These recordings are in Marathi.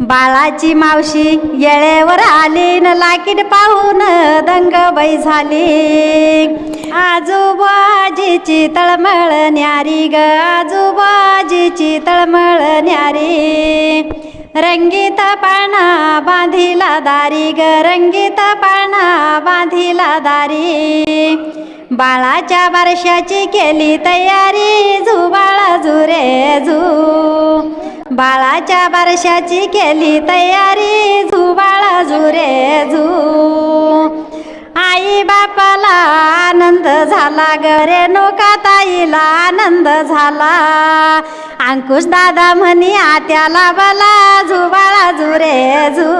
बाळाची मावशी येळेवर आली न लाकीट पाहून दंगबाई झाली। आजूबाजीची तळमळ न्यारी ग आजूबाजीची तळमळ न्यारी। रंगीत पाळणा बांधिला दारी ग रंगीत पाळणा बांधिला दारी। बाळाच्या बारशाची केली तयारी झू बाळा झू रे झू। बाळाच्या बारशाची केली तयारी झू बाळा झू रे झू। आई बापाला आनंद झाला ग रेणुका ताईला आनंद झाला। अंकुश दादा म्हणी आत्याला बोला झू बाळा झू रे झू।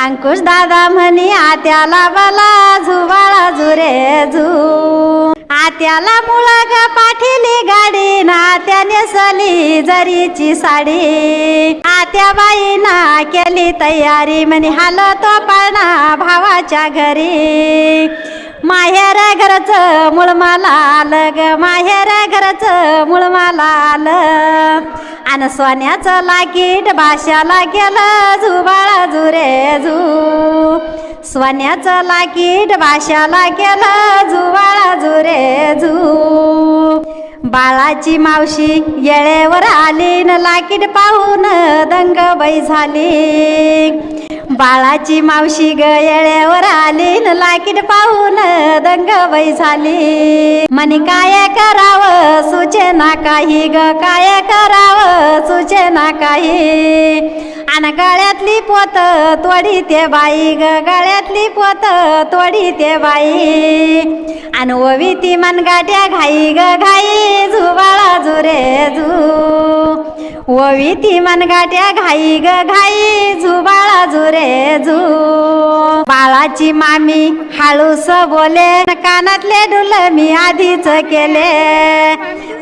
अंकुश दादा म्हणी आत्याला बोला झू बाळा झू रे झू। आत्याला मुळग पाठीली गाडी ना आत्या नेसली जरीची साडी। आत्याबाईना केली तयारी म्हणे हालतो पाळणा भावाच्या घरी। माहेर घरचं मूळ मला आलं ग माहेर घरचं मूळ मला आलं। आणि सोन्याचं लाकीट बाशाला केलं झू बाळा झू रे झू। सोन्याचं लाकीट बाशाला केलं झू बाळा झू रे झू। बाळाची मावशी येळेवर आली न लाकीट पाहून दंगबाई झाली। बाळाची मावशी ग येळेवर आली न लाकीट पाहून दंगबाई झाली। म्हणे काय करावं सुचेना काही ग काय करावं सुचेना काही। आणि गळ्यातली पोत तोडी ते बाई ग गळ्यातली पोत तोडी ते बाई। आणि ओवी ती मनगाट्या घाई ग घाई झू बाळा झू रे झू। ओवी ती मनगाट्या घाई ग घाई झू बाळा झू रे झू। बाळाची मामी हाळूस बोले कानातले डुल मी आधीच केले।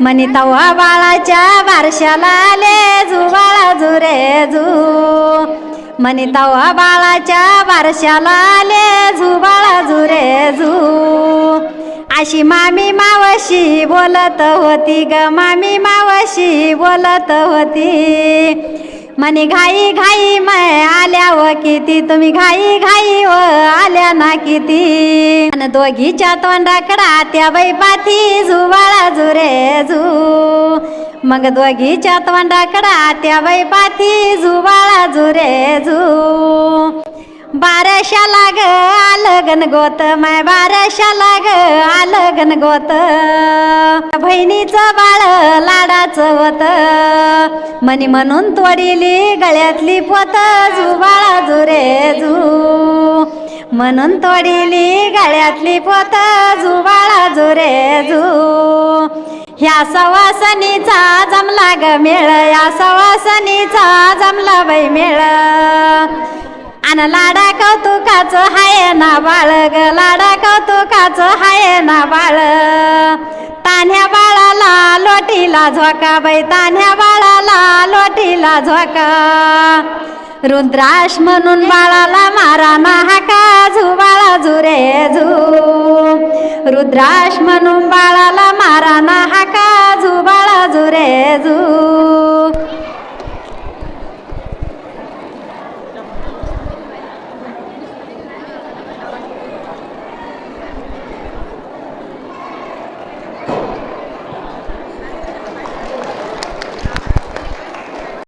म्हणी तवा बाळाच्या बारशाला आले झू बाळा झू रे झू। म्हणी तवा बाळाच्या बारशाला आले झू बाळा झू रे झू। अशी मामी मावशी बोलत होती ग मामी मावशी बोलत होती। म्हणे घाई घाई मै आल्या व किती तुम्ही घाई घाई व आल्या ना किती। आणि दोघीच्या तोंडाकडा त्या बाई पाथी झू बाळा झू रे झू। मग दोघीच्या तोंडाकडा त्या बाई पाथी झू बाळा झू रे झू। बारशाला ग आलं गणगोत माय बारशाला ग आलं गणगोत। बहिणीचं बाळ लाडाचं होत म्हणी म्हणून तोडीली गळ्यातली पोत झू बाळा झू रे झू। म्हणून तोडीली गळ्यातली पोत झू बाळा झू रे झू। ह्या सवासनीचा जमला ग मेळ या सवासनीचा जमला बाई मेळ। आणि लाडा कौतुकाचं हाय ना बाळ ग लाडा कौतुकाचं हाय ना बाळ। तान्ह्या बाळाला लोटीला झोका बाई तान्ह्या बाळाला लोटीला झोका। रुद्राक्ष म्हणून बाळाला मारा ना हाका झू बाळा झू रे झू। रुद्राक्ष म्हणून बाळाला मारा ना हाका झू बाळा झू रे झू।